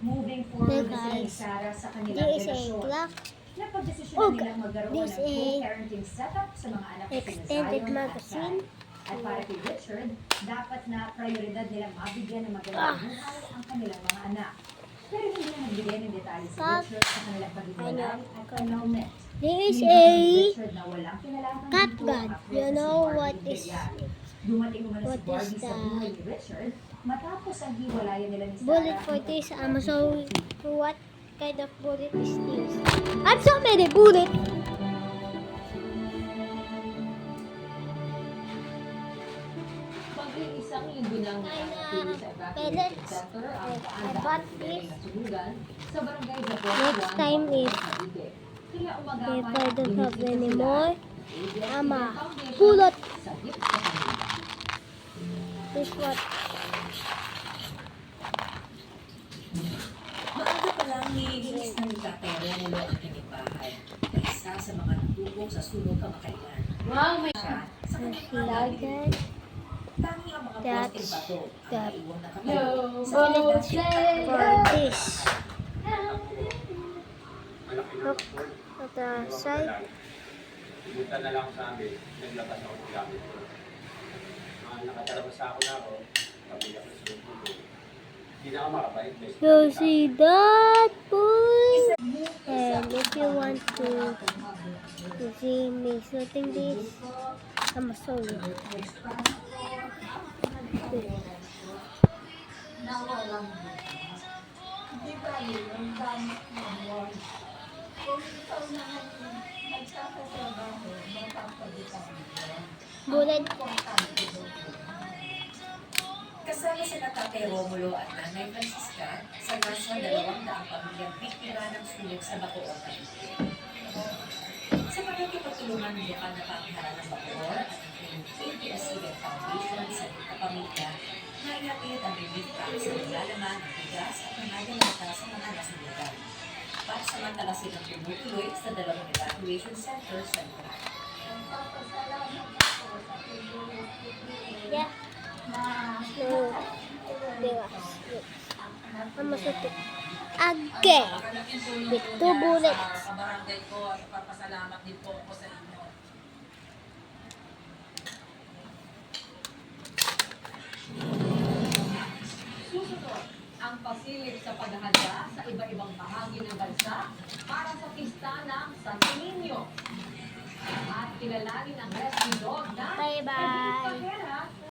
Moving forward na sila ni Sarah sa kanilang relasyon. Napagdesisyonan nilang magkaroon ng co-parenting setup sa mga anak ni extended Zion magazine. at para kay Richard, dapat na prioridad nilang mabigyan ng magandang buhay ang kanilang mga anak. Pero hindi na nagbigay ng detalye si Richard sa kanilang paghiwalay at annulment. There is a Richard na walang kinalaman cat dito gun. after You sa know si Barbie what is dumating umano si what is Barbie sa the buhay ni Richard matapos ang hiwalayan nila ni Sarah. bullet for this so what kind of bullet is this? I have so many bullets. Isang linggo nang nakatili sa evacuation center ang daan na sulugan sa barangay Japon. Next time is if I don't have any more, bullet. This what? Maaga pa lang nilinis ng kapero mulo ang kanyang bahay. Isa sa mga natubong sa sunog kamakailan. Wow, may Sa kanyang Lagan. tanging ang mga posting bato ang naiwang nakatayo sa Bullet kanilang for this. Look at the side. Pumunta na lang sa amin, naglabas ako ng gamit ko. Nakatarabas ako na ako, pamilya ko sa tulog. Hindi na ako makabalik. You see that, boy? And if you want to see me shooting this, I'm a solo. Bullet. Kasama sila Tatay Romulo at Nanay Francisca sa nasa 200 pamilyang biktima ng sunog sa Bacoor, Cavite. Sa pagkakapagtulungan ng lokal na pamahalaan ng Bacoor at ng ABS-CBN Foundation sa kapamilya, naihatid ang relief packs na naglalaman ng bigas at nangagalata sa mga nasunugan. Pansamantala silang tumutuloy sa 2 evacuation centers sa lugar. Yeah. No. I'm a shooting. Again. With 2 bullets. Sa barangay ko at papasalamat din po ako sa inyo. susunod ang pasilip sa paghahanda sa iba-ibang bahagi ng bansa para sa pista ng Santo Niño. At kilalanin ang rescue dog na Bye-bye. Edith Pajera